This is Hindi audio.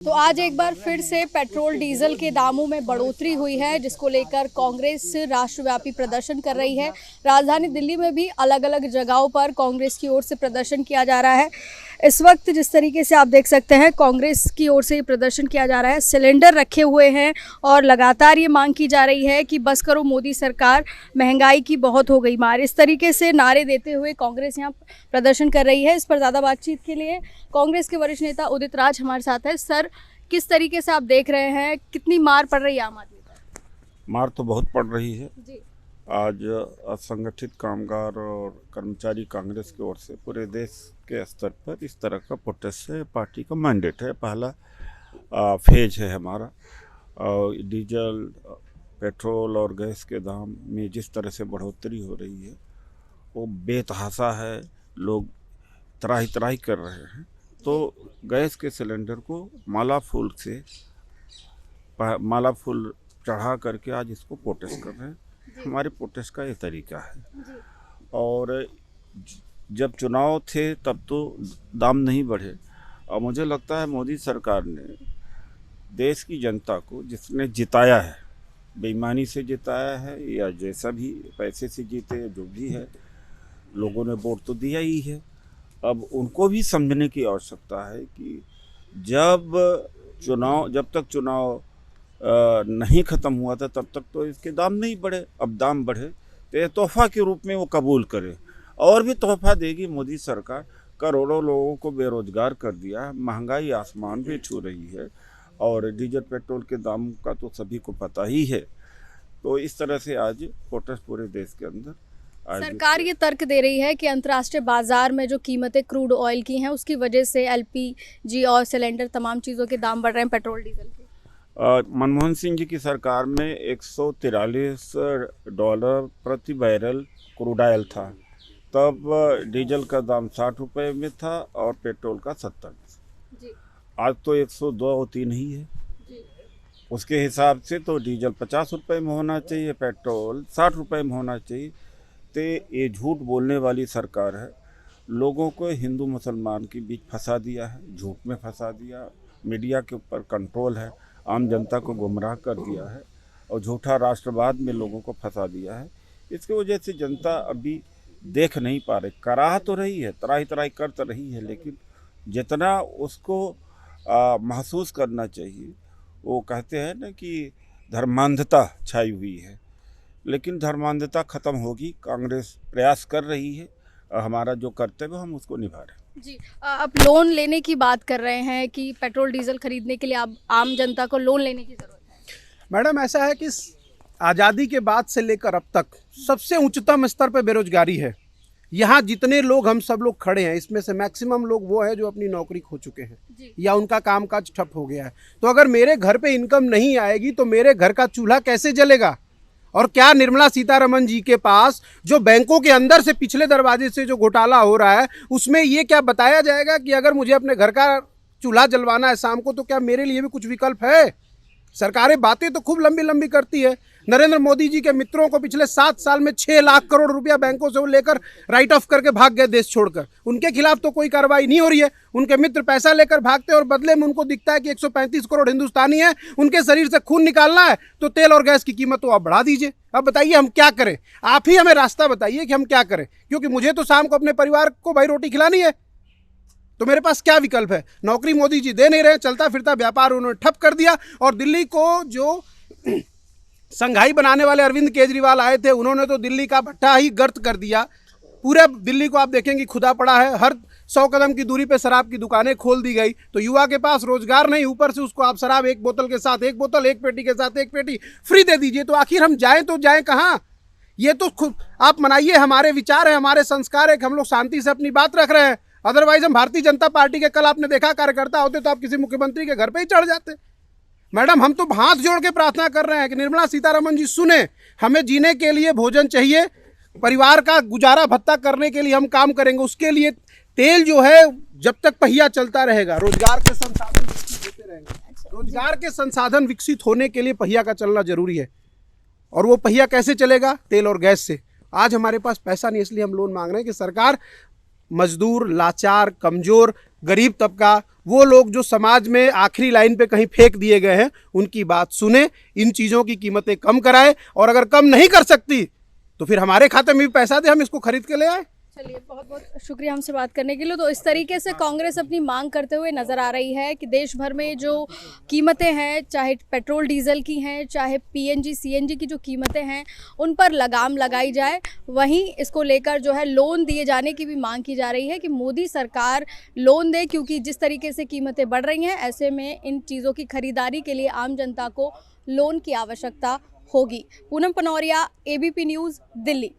तो आज एक बार फिर से पेट्रोल डीजल के दामों में बढ़ोतरी हुई है, जिसको लेकर कांग्रेस राष्ट्रव्यापी प्रदर्शन कर रही है। राजधानी दिल्ली में भी अलग अलग जगहों पर कांग्रेस की ओर से प्रदर्शन किया जा रहा है। इस वक्त जिस तरीके से आप देख सकते हैं, कांग्रेस की ओर से प्रदर्शन किया जा रहा है। सिलेंडर रखे हुए हैं और लगातार ये मांग की जा रही है कि बस करो मोदी सरकार, महंगाई की बहुत हो गई मार। इस तरीके से नारे देते हुए कांग्रेस यहाँ प्रदर्शन कर रही है। इस पर ज़्यादा बातचीत के लिए कांग्रेस के वरिष्ठ नेता उदित राज हमारे साथ है। सर, किस तरीके से आप देख रहे हैं, कितनी मार पड़ रही है आम आदमी पर? मार तो बहुत पड़ रही है जी। आज असंगठित कामगार और कर्मचारी कांग्रेस की ओर से पूरे देश के स्तर पर इस तरह का प्रोटेस्ट है। पार्टी का मैंडेट है, पहला फेज है हमारा। डीजल, पेट्रोल और गैस के दाम में जिस तरह से बढ़ोतरी हो रही है वो बेतहाशा है। लोग त्राही त्राही कर रहे हैं। तो गैस के सिलेंडर को माला फूल चढ़ा करके आज इसको प्रोटेस्ट कर रहे हैं। हमारे प्रोटेस्ट का ये तरीका है। और जब चुनाव थे तब तो दाम नहीं बढ़े, और मुझे लगता है मोदी सरकार ने देश की जनता को, जिसने जिताया है, बेईमानी से जिताया है या जैसा भी पैसे से जीते, जो भी है, लोगों ने वोट तो दिया ही है। अब उनको भी समझने की आवश्यकता है कि जब तक चुनाव नहीं ख़त्म हुआ था तब तक तो इसके दाम नहीं बढ़े। अब दाम बढ़े तो ये तोहफा के रूप में वो कबूल करे। और भी तोहफा देगी मोदी सरकार। करोड़ों लोगों को बेरोजगार कर दिया है, महंगाई आसमान पे छू रही है, और डीजल पेट्रोल के दाम का तो सभी को पता ही है। तो इस तरह से आज प्रोटेस्ट पूरे देश के अंदर। सरकार ये तर्क दे रही है कि अंतर्राष्ट्रीय बाजार में जो कीमतें क्रूड ऑयल की हैं, उसकी वजह से एलपीजी और सिलेंडर, तमाम चीज़ों के दाम बढ़ रहे हैं, पेट्रोल डीजल के। मनमोहन सिंह जी की सरकार में $143 प्रति बैरल क्रूड ऑयल था। तब डीजल का दाम 60 रुपये में था और पेट्रोल का 70 में। आज तो 102-3 ही है। उसके हिसाब से तो डीजल 50 रुपये में होना चाहिए, पेट्रोल 60 रुपये में होना चाहिए। तो ये झूठ बोलने वाली सरकार है। लोगों को हिंदू मुसलमान के बीच फंसा दिया है, झूठ में फंसा दिया। मीडिया के ऊपर कंट्रोल है, आम जनता को गुमराह कर दिया है और झूठा राष्ट्रवाद में लोगों को फंसा दिया है। इसकी वजह से जनता अभी देख नहीं पा रही। कराह तो रही है, त्राही त्राही कर तो रही है, लेकिन जितना उसको महसूस करना चाहिए, वो कहते हैं ना कि धर्मांधता छाई हुई है, लेकिन धर्मांधता खत्म होगी। कांग्रेस प्रयास कर रही है, हमारा जो कर्तव्य हम उसको निभा रहे हैं। जी, आप लोन लेने की बात कर रहे हैं कि पेट्रोल डीजल खरीदने के लिए आप आम जनता को लोन लेने की ज़रूरत है। मैडम, ऐसा है कि आज़ादी के बाद से लेकर अब तक सबसे उच्चतम स्तर पर बेरोजगारी है। यहाँ जितने लोग, हम सब लोग खड़े हैं, इसमें से मैक्सिमम लोग वो है जो अपनी नौकरी खो चुके हैं या उनका कामकाज ठप हो गया है। तो अगर मेरे घर पे इनकम नहीं आएगी तो मेरे घर का चूल्हा कैसे जलेगा? और क्या निर्मला सीतारमण जी के पास जो बैंकों के अंदर से पिछले दरवाजे से जो घोटाला हो रहा है, उसमें ये क्या बताया जाएगा कि अगर मुझे अपने घर का चूल्हा जलवाना है शाम को, तो क्या मेरे लिए भी कुछ विकल्प है? सरकारें बातें तो खूब लंबी लंबी करती है। नरेंद्र मोदी जी के मित्रों को पिछले 7 साल में 6 लाख करोड़ रुपया बैंकों से वो लेकर राइट ऑफ करके भाग गए देश छोड़कर। उनके खिलाफ तो कोई कार्रवाई नहीं हो रही है। उनके मित्र पैसा लेकर भागते और बदले में उनको दिखता है कि 135 करोड़ हिंदुस्तानी है, उनके शरीर से खून निकालना है, तो तेल और गैस की कीमत तो आप बढ़ा दीजिए। अब बताइए हम क्या करें? आप ही हमें रास्ता बताइए कि हम क्या करें, क्योंकि मुझे तो शाम को अपने परिवार को भाई रोटी खिलानी है। तो मेरे पास क्या विकल्प है? नौकरी मोदी जी दे नहीं रहे, चलता फिरता व्यापार उन्होंने ठप कर दिया। और दिल्ली को जो संघाई बनाने वाले अरविंद केजरीवाल आए थे, उन्होंने तो दिल्ली का भट्टा ही गर्त कर दिया। पूरे दिल्ली को आप देखेंगे खुदा पड़ा है। हर 100 कदम की दूरी पे शराब की दुकानें खोल दी गई। तो युवा के पास रोजगार नहीं, ऊपर से उसको आप शराब एक बोतल के साथ एक बोतल, एक पेटी के साथ एक पेटी फ्री दे दीजिए। तो आखिर हम जाएं तो जाएं कहाँ? ये तो खुद आप मनाइए, हमारे विचार है, हमारे संस्कार है कि हम लोग शांति से अपनी बात रख रहे हैं। अदरवाइज हम भारतीय जनता पार्टी के, कल आपने देखा, कार्यकर्ता होते तो आप किसी मुख्यमंत्री के घर पे ही चढ़ जाते। मैडम, हम तो हाथ जोड़ के प्रार्थना कर रहे हैं कि निर्मला सीतारमण जी सुने, हमें जीने के लिए भोजन चाहिए, परिवार का गुजारा भत्ता करने के लिए हम काम करेंगे। उसके लिए तेल जो है, जब तक पहिया चलता रहेगा, रोजगार के संसाधन विकसित होते रहेंगे। रोजगार के संसाधन विकसित होने के लिए पहिया का चलना जरूरी है। और वो पहिया कैसे चलेगा? तेल और गैस से। आज हमारे पास पैसा नहीं, इसलिए हम लोन मांग रहे हैं कि सरकार मजदूर, लाचार, कमजोर, गरीब तबका, वो लोग जो समाज में आखिरी लाइन पे कहीं फेंक दिए गए हैं उनकी बात सुने, इन चीज़ों की कीमतें कम कराए, और अगर कम नहीं कर सकती तो फिर हमारे खाते में भी पैसा दे, हम इसको खरीद के ले आए। चलिए, बहुत बहुत शुक्रिया हमसे बात करने के लिए। तो इस तरीके से कांग्रेस अपनी मांग करते हुए नजर आ रही है कि देश भर में जो कीमतें हैं, चाहे पेट्रोल डीजल की हैं, चाहे पीएनजी सीएनजी की जो कीमतें हैं, उन पर लगाम लगाई जाए। वहीं इसको लेकर जो है लोन दिए जाने की भी मांग की जा रही है कि मोदी सरकार लोन दे, क्योंकि जिस तरीके से कीमतें बढ़ रही हैं ऐसे में इन चीज़ों की खरीदारी के लिए आम जनता को लोन की आवश्यकता होगी। Poonam Panauria, ABP News, Delhi.